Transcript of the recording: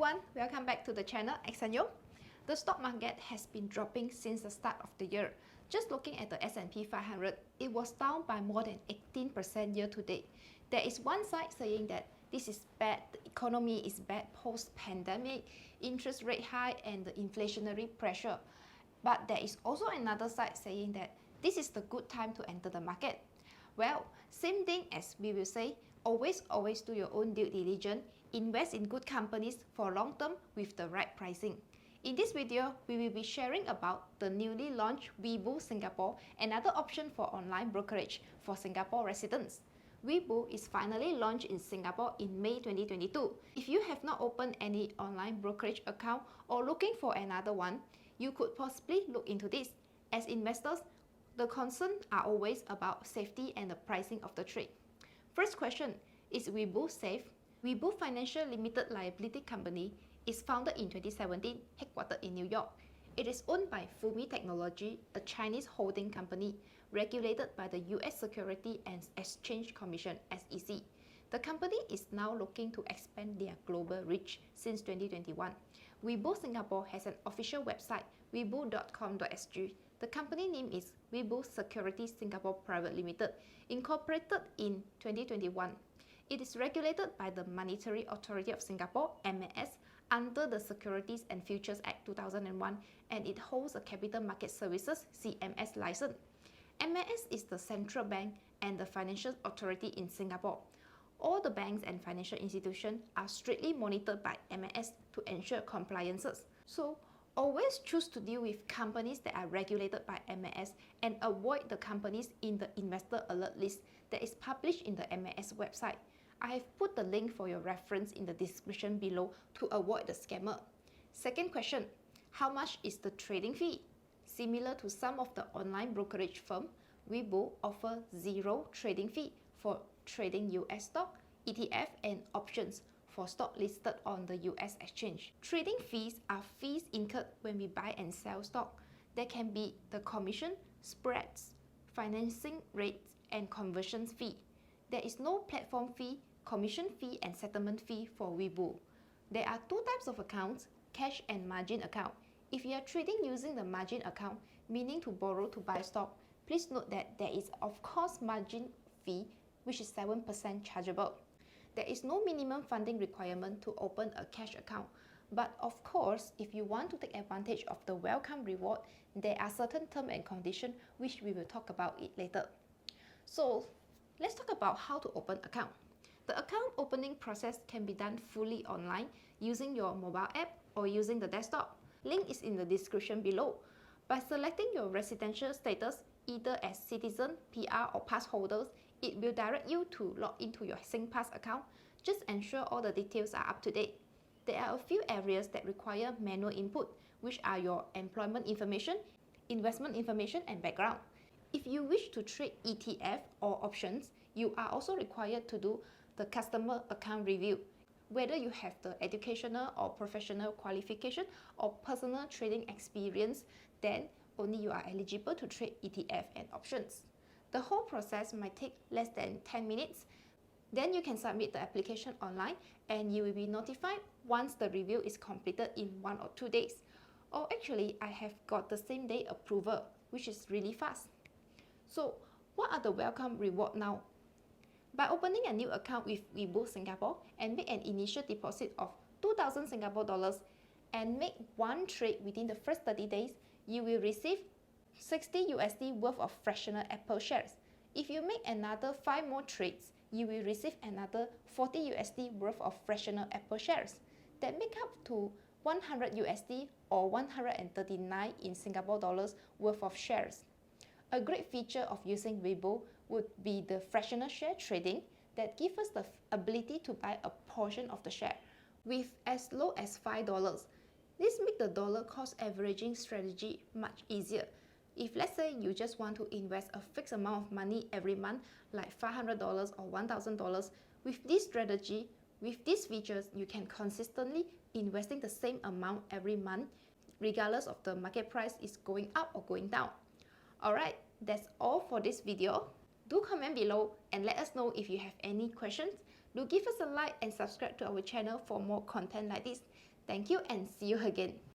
everyone, welcome back to the channel Xanyo. The stock market has been dropping since the start of the year. Just looking at the S&P 500, it was down by more than 18% year to date. There is one side saying that this is bad, the economy is bad post-pandemic, interest rate high and the inflationary pressure. But there is also another side saying that this is the good time to enter the market. Well, same thing as we will say, always do your own due diligence, invest in good companies for long term with the right pricing. In this video, we will be sharing about the newly launched WeBull Singapore, another option for online brokerage for Singapore residents. WeBull is finally launched in Singapore in May 2022. If you have not opened any online brokerage account or looking for another one, you could possibly look into this. As investors, the concerns are always about safety and the pricing of the trade. First question, is WeBull safe? WeBull Financial Limited Liability Company is founded in 2017, headquartered in New York. It is owned by Fumi Technology, a Chinese holding company regulated by the US Security and Exchange Commission (SEC). The company is now looking to expand their global reach since 2021. WeBull Singapore has an official website, webull.com.sg. The company name is WeBull Securities Singapore Private Limited, incorporated in 2021. It is regulated by the Monetary Authority of Singapore (MAS) under the Securities and Futures Act 2001, and it holds a Capital Market Services (CMS) license. MAS is the central bank and the financial authority in Singapore. All the banks and financial institutions are strictly monitored by MAS to ensure compliances. So, always choose to deal with companies that are regulated by MAS and avoid the companies in the investor alert list that is published in the MAS website. I have put the link for your reference in the description below to avoid the scammer. Second question, how much is the trading fee? Similar to some of the online brokerage firms, WeBull offers zero trading fee for trading US stock, ETF and options for stock listed on the US exchange. Trading fees are fees incurred when we buy and sell stock. There can be the commission, spreads, financing rates and conversion fee. There is no platform fee, commission fee and settlement fee for WeBull. There are two types of accounts, cash and margin account. If you are trading using the margin account, meaning to borrow to buy stock, please note that there is of course margin fee which is 7% chargeable. There is no minimum funding requirement to open a cash account, but of course, if you want to take advantage of the welcome reward, there are certain terms and conditions which we will talk about it later. So, let's talk about how to open account. The account opening process can be done fully online using your mobile app or using the desktop. Link is in the description below. By selecting your residential status, either as citizen, PR or pass holders, it will direct you to log into your SingPass account. Just ensure all the details are up to date. There are a few areas that require manual input, which are your employment information, investment information and background. If you wish to trade ETF or options, you are also required to do the customer account review. Whether you have the educational or professional qualification or personal trading experience, then only you are eligible to trade ETF and options. The whole process might take less than 10 minutes. Then you can submit the application online and you will be notified once the review is completed in 1 or 2 days. Or actually, I have got the same day approval, which is really fast. So, what are the welcome reward now? By opening a new account with WeBull Singapore and make an initial deposit of 2,000 Singapore dollars and make one trade within the first 30 days, you will receive 60 USD worth of fractional Apple shares. If you make another 5 more trades, you will receive another 40 USD worth of fractional Apple shares. That make up to 100 USD or 139 in Singapore dollars worth of shares. A great feature of using WeBull would be the fractional share trading that gives us the ability to buy a portion of the share with as low as $5. This makes the dollar cost averaging strategy much easier. If let's say you just want to invest a fixed amount of money every month, like $500 or $1,000, with this strategy, with these features, you can consistently investing the same amount every month, regardless of the market price is going up or going down. Alright, that's all for this video. Do comment below and let us know if you have any questions. Do give us a like and subscribe to our channel for more content like this. Thank you and see you again.